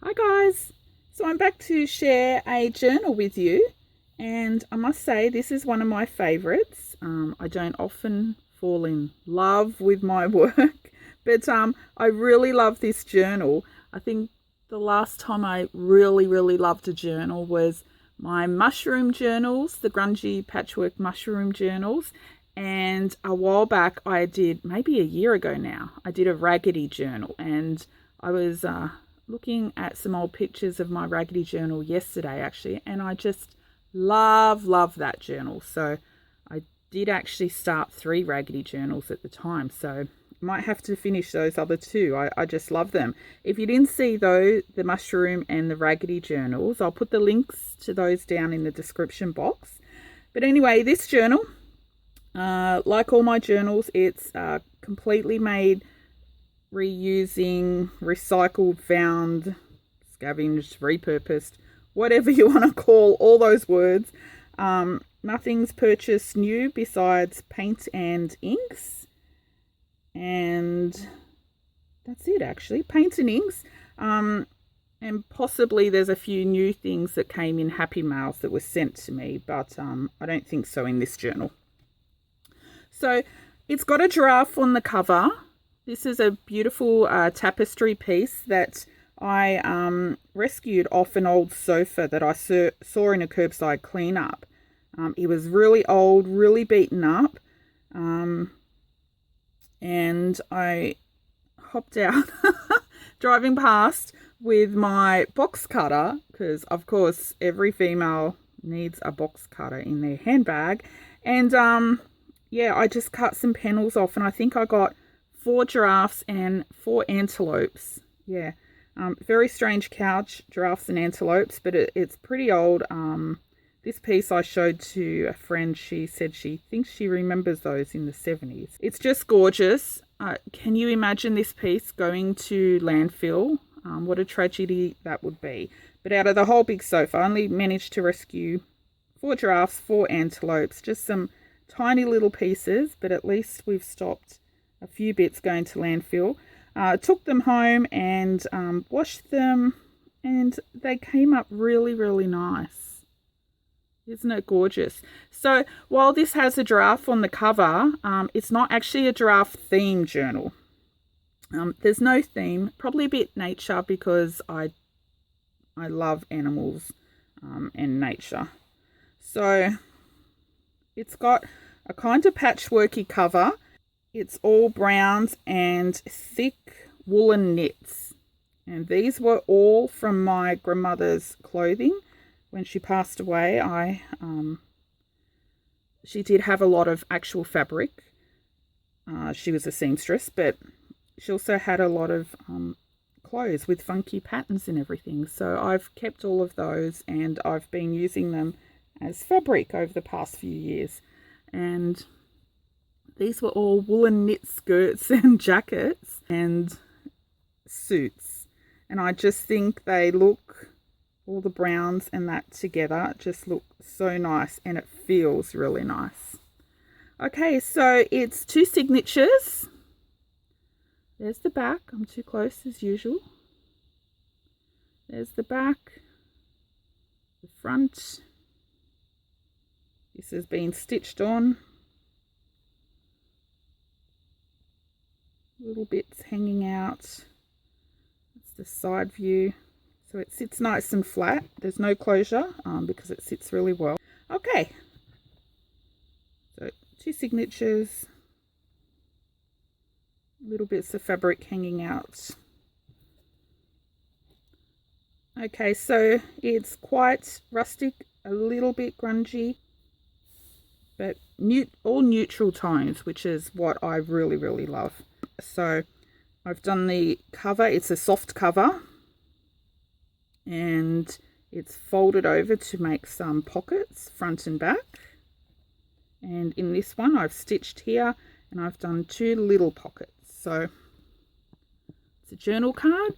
Hi guys, so I'm back to share a journal with you, and I must say this is one of my favorites. I don't often fall in love with my work, but I really love this journal. I think the last time I really loved a journal was my mushroom journals, the grungy patchwork mushroom journals. And a while back I did, maybe a year ago now, I did a raggedy journal, and I was looking at some old pictures of my raggedy journal yesterday actually, and I just love that journal. So I did actually start 3 raggedy journals at the time, so I might have to finish those other 2. I just love them. If you didn't see though, the mushroom and the raggedy journals, I'll put the links to those down in the description box. But anyway, this journal, like all my journals, it's completely made reusing, recycled, found, scavenged, repurposed, whatever you want to call all those words. Nothing's purchased new besides paint and inks, and that's it actually, paint and inks. And possibly there's a few new things that came in Happy Mails that were sent to me, but I don't think so in this journal. So it's got a giraffe on the cover. This is a beautiful tapestry piece that I rescued off an old sofa that I saw in a curbside cleanup. It was really old, really beaten up, and I hopped out driving past with my box cutter, because of course every female needs a box cutter in their handbag, and yeah, I just cut some panels off, and I think I got 4 giraffes and 4 antelopes. Yeah, very strange couch, giraffes and antelopes, but it's pretty old. This piece I showed to a friend. She said she thinks she remembers those in the 70s. It's just gorgeous. Can you imagine this piece going to landfill? What a tragedy that would be. But out of the whole big sofa, I only managed to rescue 4 giraffes, 4 antelopes, just some tiny little pieces, but at least we've stopped a few bits going to landfill. Took them home and washed them, and they came up really nice. Isn't it gorgeous? So while this has a giraffe on the cover, it's not actually a giraffe theme journal. There's no theme, probably a bit nature, because I love animals and nature. So it's got a kind of patchworky cover. It's all browns and thick woolen knits. And these were all from my grandmother's clothing. When she passed away, she did have a lot of actual fabric. She was a seamstress, but she also had a lot of clothes with funky patterns and everything. So I've kept all of those, and I've been using them as fabric over the past few years. And these were all woolen knit skirts and jackets and suits. And I just think they look, all the browns and that together, just look so nice, and it feels really nice. Okay, so it's 2 signatures. There's the back. I'm too close as usual. There's the back, the front. This has been stitched on. Little bits hanging out. That's the side view. So it sits nice and flat. There's no closure because it sits really well. Okay. So 2 signatures. Little bits of fabric hanging out. Okay, so it's quite rustic, a little bit grungy, but all neutral tones, which is what I really love. So I've done the cover. It's a soft cover, and it's folded over to make some pockets front and back. And in this one I've stitched here, and I've done 2 little pockets. So it's a journal card.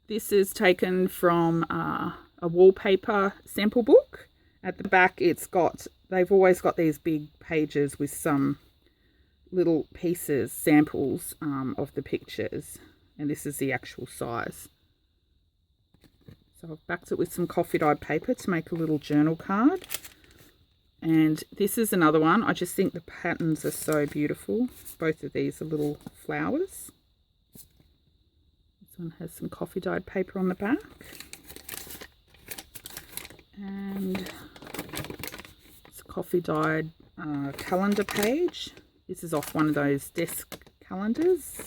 This is taken from a wallpaper sample book. At the back they've always got these big pages with some little pieces, samples of the pictures, and this is the actual size. So I've backed it with some coffee dyed paper to make a little journal card. And this is another one. I just think the patterns are so beautiful. Both of these are little flowers. This one has some coffee dyed paper on the back. And it's a coffee dyed calendar page. This is off one of those desk calendars.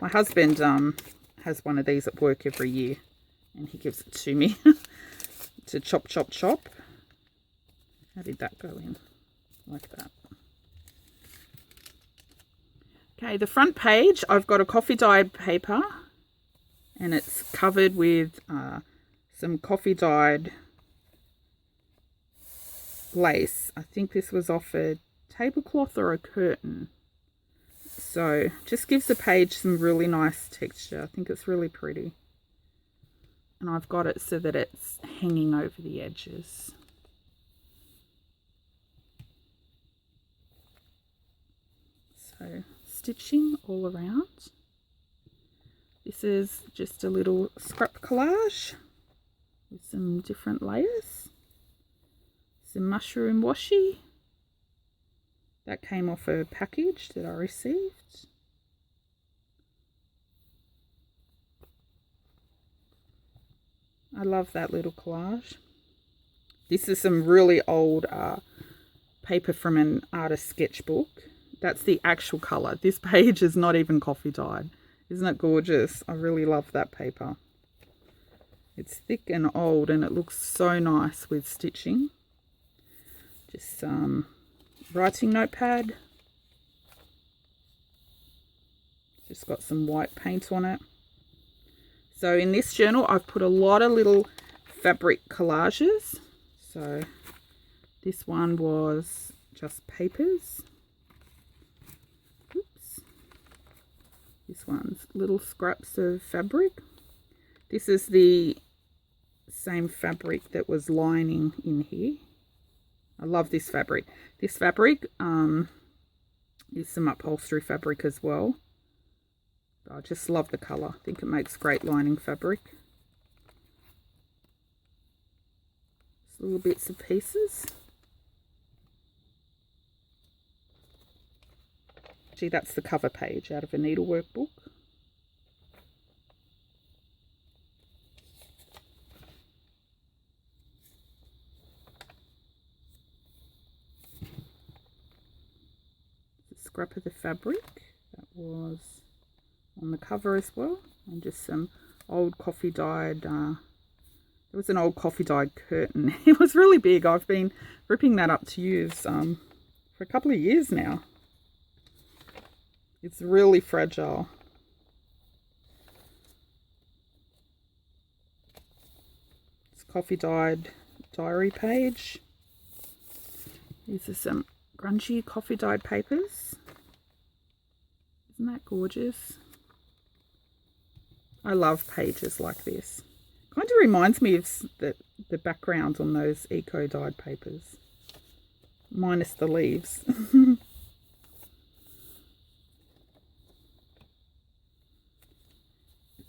My husband has one of these at work every year, and he gives it to me to chop, chop, chop. How did that go in? Like that. Okay, the front page, I've got a coffee dyed paper, and it's covered with some coffee dyed lace. I think this was off a tablecloth or a curtain. So just gives the page some really nice texture. I think it's really pretty. And I've got it so that it's hanging over the edges. So stitching all around. This is just a little scrap collage with some different layers. Some mushroom washi. That came off a package that I received. I love that little collage. This is some really old paper from an artist sketchbook. That's the actual colour. This page is not even coffee dyed. Isn't it gorgeous? I really love that paper. It's thick and old, and it looks so nice with stitching. Just writing notepad. Just got some white paint on it. So in this journal, I've put a lot of little fabric collages. So this one was just papers. Oops. This one's little scraps of fabric. This is the same fabric that was lining in here. I love this fabric. This fabric is some upholstery fabric as well. I just love the colour. I think it makes great lining fabric. Just little bits of pieces. Actually, that's the cover page out of a needlework book. Scrap of the fabric that was on the cover as well, and just some old coffee dyed there was an old coffee dyed curtain. It was really big. I've been ripping that up to use for a couple of years now. It's really fragile. It's coffee dyed diary page. These are some grungy coffee dyed papers. Isn't that gorgeous? I love pages like this. Kind of reminds me of the background on those eco dyed papers, minus the leaves.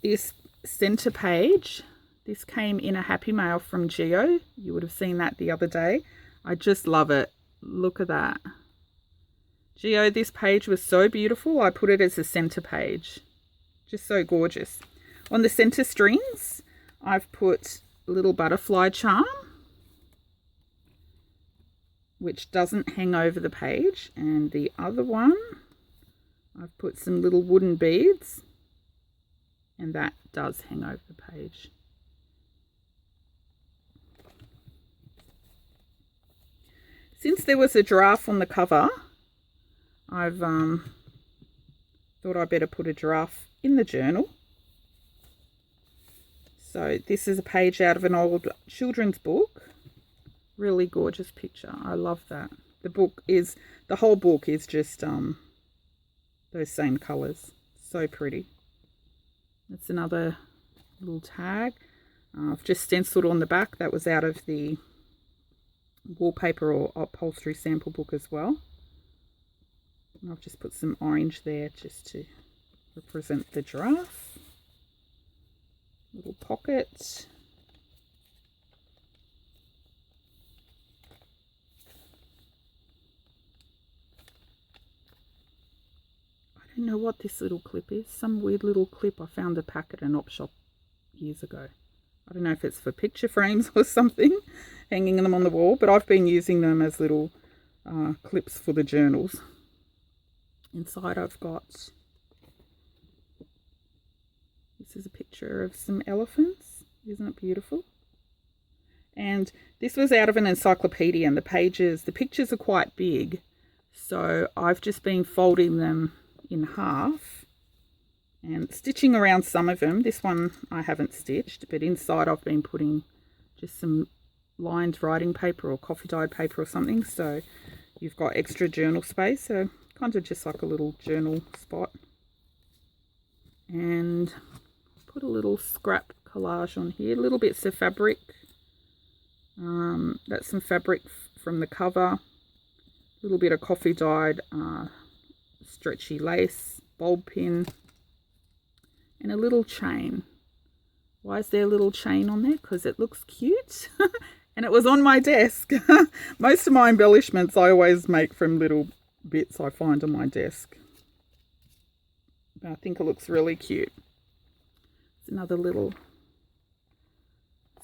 This center page, this came in a happy mail from Geo. You would have seen that the other day. I just love it. Look at that. Geo, this page was so beautiful. I put it as a center page. Just so gorgeous. On the center strings, I've put a little butterfly charm, which doesn't hang over the page. And the other one, I've put some little wooden beads, and that does hang over the page. Since there was a giraffe on the cover, I've thought I'd better put a giraffe in the journal. So this is a page out of an old children's book. Really gorgeous picture. I love that. The whole book is just those same colours. So pretty. That's another little tag. I've just stenciled on the back. That was out of the wallpaper or upholstery sample book as well. And I've just put some orange there just to represent the giraffe. Little pocket. don't know what this little clip is. Some weird little clip I found a pack at an op shop years ago. I don't know if it's for picture frames or something, hanging them on the wall, but I've been using them as little clips for the journals. Inside I've got, this is a picture of some elephants. Isn't it beautiful? And this was out of an encyclopedia, and the pictures are quite big. So I've just been folding them in half and stitching around some of them. This one I haven't stitched, but inside I've been putting just some lined writing paper or coffee dyed paper or something. So you've got extra journal space. So kind of just like a little journal spot. And put a little scrap collage on here, little bits of fabric. That's some fabric from the cover. A little bit of coffee dyed stretchy lace, bulb pin, and a little chain. Why is there a little chain on there? Because it looks cute. And it was on my desk. Most of my embellishments I always make from little bits I find on my desk. I think it looks really cute. It's another little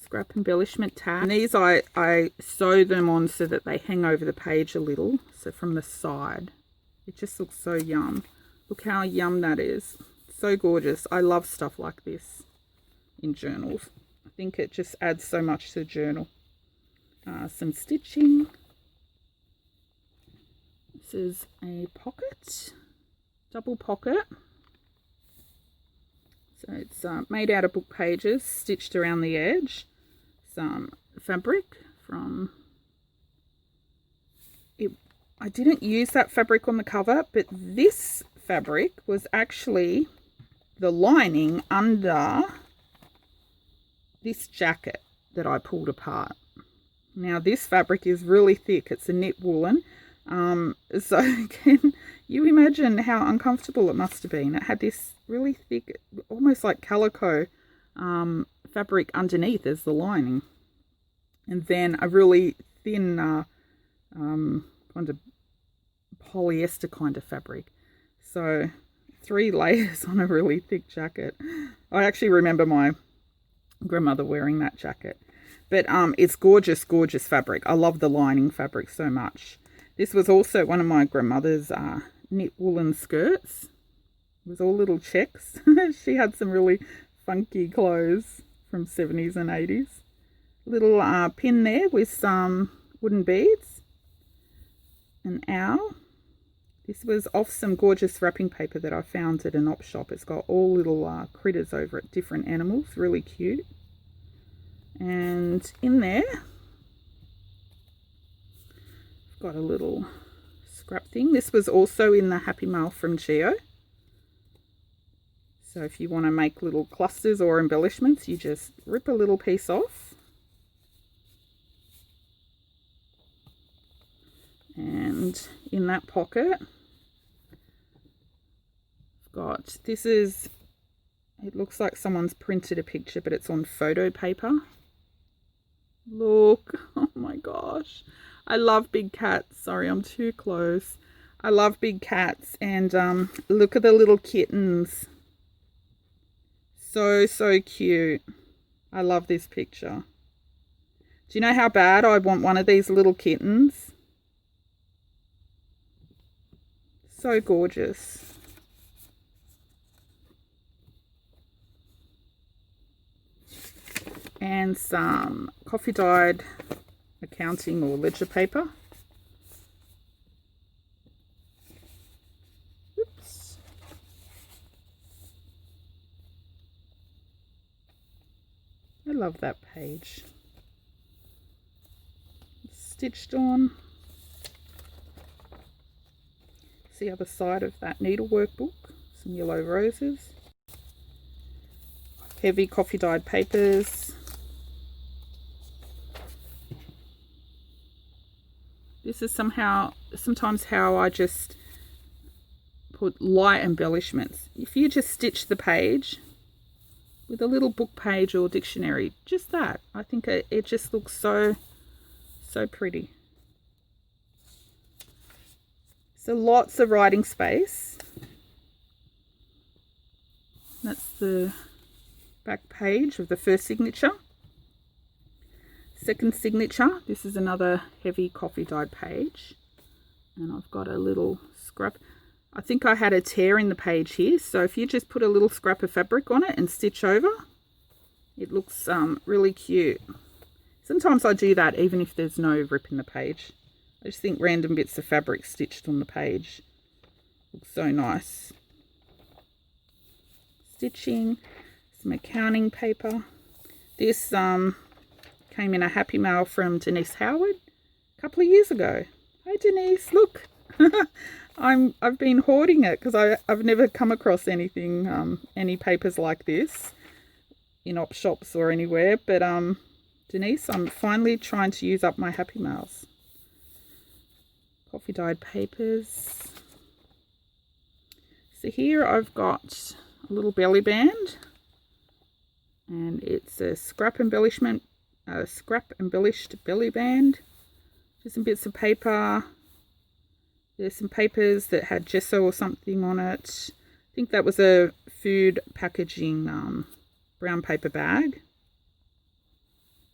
scrap embellishment tag. And these I sew them on so that they hang over the page a little. So from the side. It just looks so yum. Look how yum that is. So gorgeous. I love stuff like this in journals. I think it just adds so much to the journal. Some stitching. This is a pocket. Double pocket. So it's made out of book pages, stitched around the edge. Some fabric from it. I didn't use that fabric on the cover, but this fabric was actually the lining under this jacket that I pulled apart. Now this fabric is really thick. It's a knit woolen. So can you imagine how uncomfortable it must have been? It had this really thick, almost like calico fabric underneath as the lining, and then a really thin kind of polyester kind of fabric. So 3 layers on a really thick jacket. I actually remember my grandmother wearing that jacket. But it's gorgeous, gorgeous fabric. I love the lining fabric so much. This was also one of my grandmother's knit woolen skirts. It was all little checks. She had some really funky clothes from 70s and 80s. Little pin there with some wooden beads. An owl. This was off some gorgeous wrapping paper that I found at an op shop. It's got all little critters over it, different animals. Really cute. And in there, I've got a little scrap thing. This was also in the Happy Mail from Geo. So if you want to make little clusters or embellishments, you just rip a little piece off. And in that pocket, I've got, this is, it looks like someone's printed a picture, but it's on photo paper. Look, oh my gosh. I love big cats. Sorry, I'm too close. I love big cats, and look at the little kittens. So, so cute. I love this picture. Do you know how bad I want one of these little kittens? So gorgeous. And some coffee dyed accounting or ledger paper. Oops. I love that page. Stitched on. It's the other side of that needlework book. Some yellow roses. Heavy coffee dyed papers. This is sometimes how I just put light embellishments. If you just stitch the page with a little book page or dictionary, just that, I think it just looks so, so pretty. So lots of writing space. That's the back page of the first signature. Second signature, this is another heavy coffee dyed page. And I've got a little scrap. I think I had a tear in the page here. So if you just put a little scrap of fabric on it and stitch over, it looks really cute. Sometimes I do that even if there's no rip in the page. I just think random bits of fabric stitched on the page looks so nice. Stitching, some accounting paper. This came in a happy mail from Denise Howard a couple of years ago. Hey Denise, look. I've been hoarding it because I've never come across anything, any papers like this in op shops or anywhere. But Denise, I'm finally trying to use up my happy mails. Coffee dyed papers. So here I've got a little belly band, and it's a scrap embellished belly band. Just some bits of paper. There's some papers that had gesso or something on it. I think that was a food packaging brown paper bag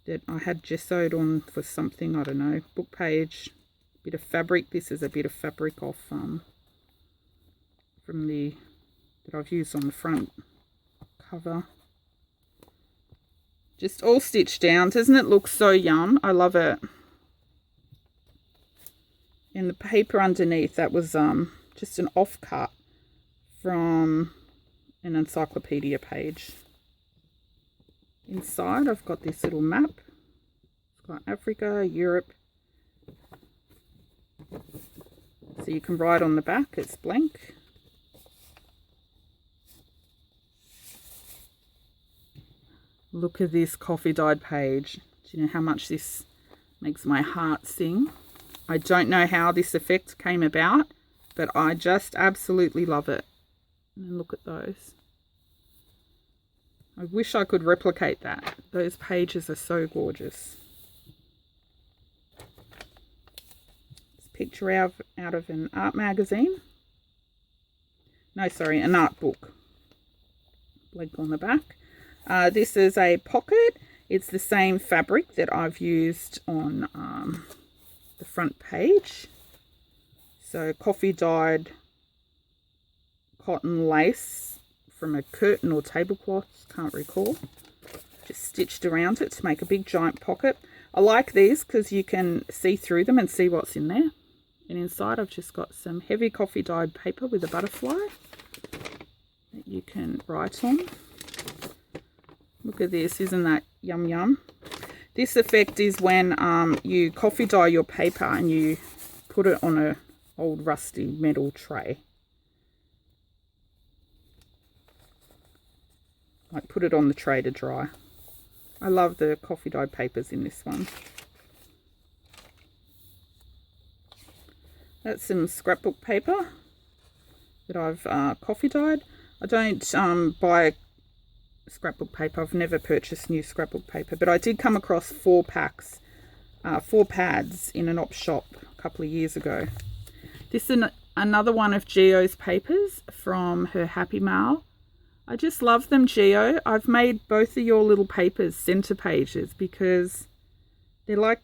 that I had gessoed on for something, I don't know, book page, bit of fabric. This is a bit of fabric off from that I've used on the front cover. Just all stitched down. Doesn't it look so yum? I love it. And the paper underneath, that was just an offcut from an encyclopedia page. Inside I've got this little map. It's got Africa, Europe. So you can write on the back, it's blank. Look at this coffee dyed page. Do you know how much this makes my heart sing? I don't know how this effect came about, but I just absolutely love it. And look at those. I wish I could replicate that. Those pages are so gorgeous. This picture out of an art magazine. No, sorry, an art book. Blank on the back. This is a pocket. It's the same fabric that I've used on the front page. So coffee dyed cotton lace from a curtain or tablecloth, can't recall. Just stitched around it to make a big giant pocket. I like these because you can see through them and see what's in there. And inside I've just got some heavy coffee dyed paper with a butterfly that you can write on. Look at this, isn't that yum yum? This effect is when you coffee dye your paper and you put it on an old rusty metal tray. Like put it on the tray to dry. I love the coffee dyed papers in this one. That's some scrapbook paper that I've coffee dyed. I don't buy scrapbook paper. I've never purchased new scrapbook paper, but I did come across 4 pads in an op shop a couple of years ago. This is another one of Gio's papers from her Happy Mail. I just love them, Gio. I've made both of your little papers center pages because they're like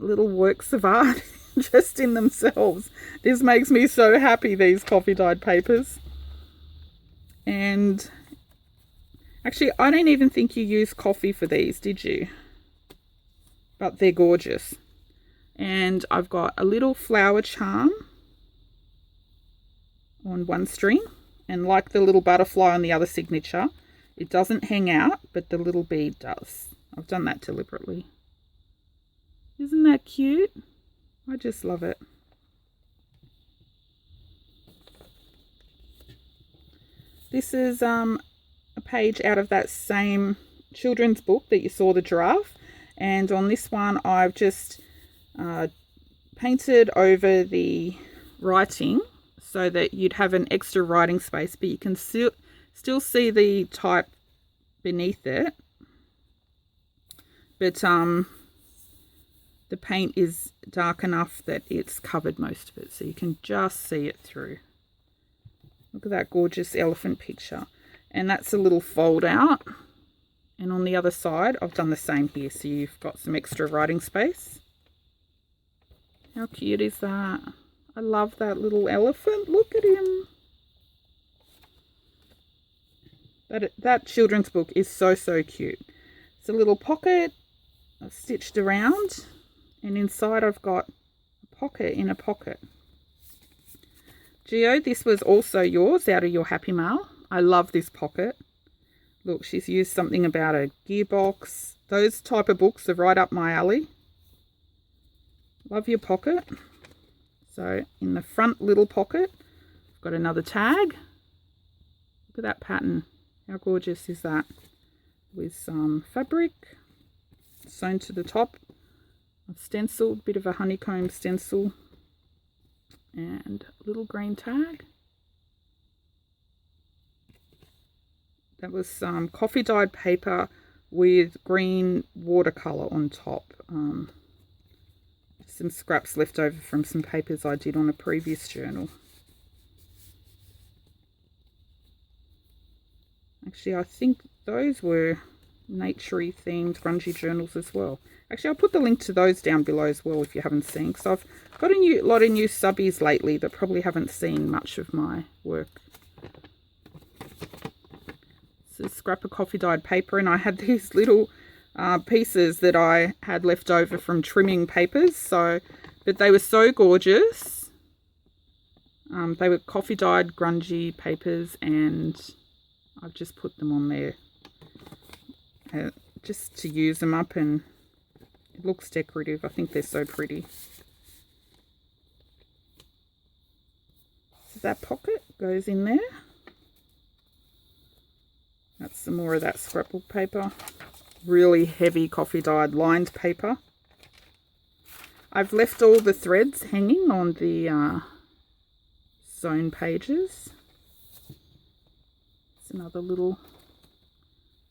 little works of art just in themselves. This makes me so happy, these coffee dyed papers. And actually, I don't even think you used coffee for these, did you? But they're gorgeous. And I've got a little flower charm on one string. And like the little butterfly on the other signature, it doesn't hang out, but the little bead does. I've done that deliberately. Isn't that cute? I just love it. This is a page out of that same children's book that you saw, the giraffe. And on this one, I've just painted over the writing so that you'd have an extra writing space, but you can still see the type beneath it. But the paint is dark enough that it's covered most of it, so you can just see it through. Look at that gorgeous elephant picture. And that's a little fold out. And on the other side, I've done the same here. So you've got some extra writing space. How cute is that? I love that little elephant. Look at him. That children's book is so, so cute. It's a little pocket I've stitched around. And inside I've got a pocket in a pocket. Geo, this was also yours out of your Happy Mail. I love this pocket. Look, she's used something about a gearbox. Those type of books are right up my alley. Love your pocket. So in the front little pocket, I've got another tag. Look at that pattern. How gorgeous is that? With some fabric sewn to the top. I've stenciled, bit of a honeycomb stencil. And a little green tag. That was some coffee dyed paper with green watercolour on top. Some scraps left over from some papers I did on a previous journal. Actually, I think those were naturey themed grungy journals as well. Actually, I'll put the link to those down below as well if you haven't seen, because I've got a lot of new subbies lately that probably haven't seen much of my work. It's a scrap of coffee dyed paper, and I had these little pieces that I had left over from trimming papers, but they were so gorgeous. They were coffee dyed grungy papers, and I've just put them on there just to use them up, and it looks decorative. I think they're so pretty. So that pocket goes in there. That's some more of that scrapbook paper. Really heavy coffee dyed lined paper. I've left all the threads hanging on the sewn pages. It's another little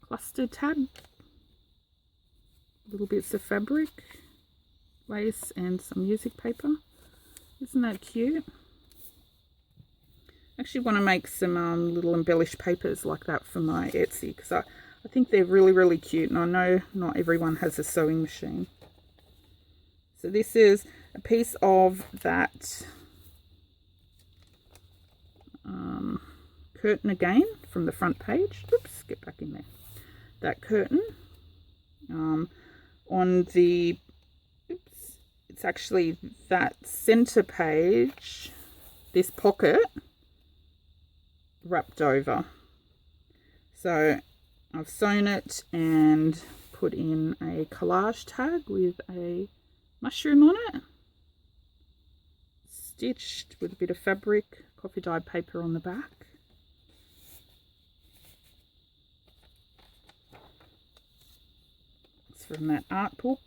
cluster tab. Little bits of fabric, lace, and some music paper. Isn't that cute? I actually want to make some little embellished papers like that for my Etsy, because I think they're really, really cute, and I know not everyone has a sewing machine. So this is a piece of that curtain again from the front page. Oops, get back in there. That curtain. On the, it's actually that center page, this pocket wrapped over. So I've sewn it and put in a collage tag with a mushroom on it, stitched with a bit of fabric, coffee dyed paper on the back. It's from that art book.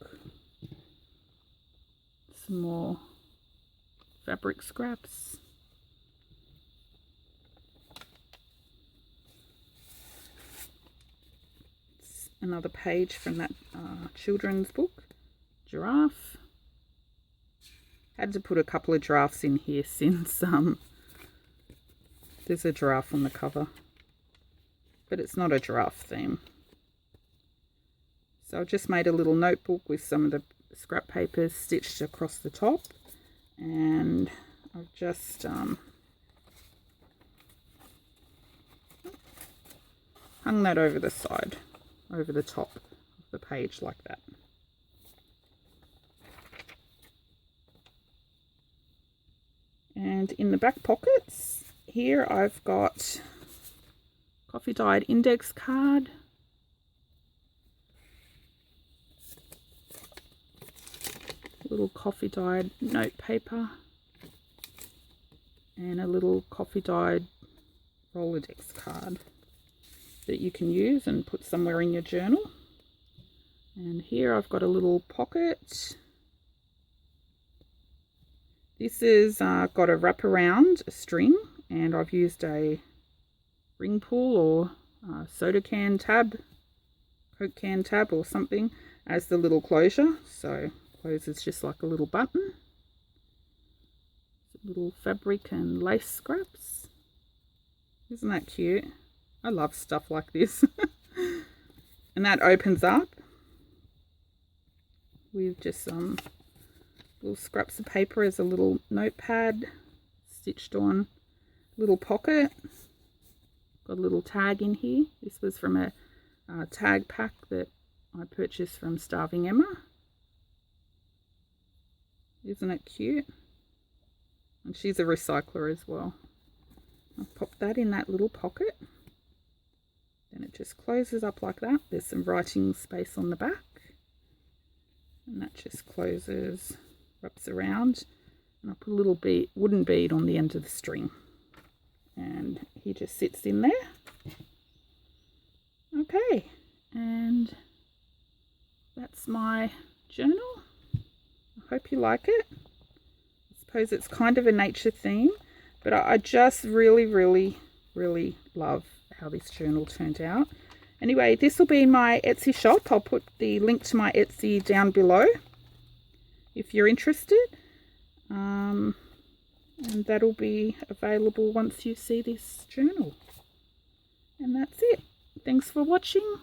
Some more fabric scraps. Another page from that children's book, Giraffe. Had to put a couple of giraffes in here since there's a giraffe on the cover, but it's not a giraffe theme. So I've just made a little notebook with some of the scrap papers stitched across the top, and I've just hung that over the side, over the top of the page like that. And in the back pockets here I've got coffee dyed index card, little coffee dyed note paper, and a little coffee dyed Rolodex card that you can use and put somewhere in your journal. And here I've got a little pocket. This is got a wraparound string, and I've used a ring pull or soda can tab, Coke can tab or something as the little closure. So closes just like a little button. Little fabric and lace scraps. Isn't that cute? I love stuff like this. And that opens up with just some little scraps of paper as a little notepad, stitched on little pocket. Got a little tag in here. This was from a tag pack that I purchased from Starving Emma. Isn't it cute? And she's a recycler as well. I'll pop that in that little pocket. Then it just closes up like that. There's some writing space on the back. And that just closes, wraps around. And I'll put a little wooden bead on the end of the string. And he just sits in there. Okay, and that's my journal. I hope you like it. I suppose it's kind of a nature theme, but I just really love how this journal turned out. Anyway, this will be in my Etsy shop. I'll put the link to my Etsy down below if you're interested. And that'll be available once you see this journal. And that's it. Thanks for watching.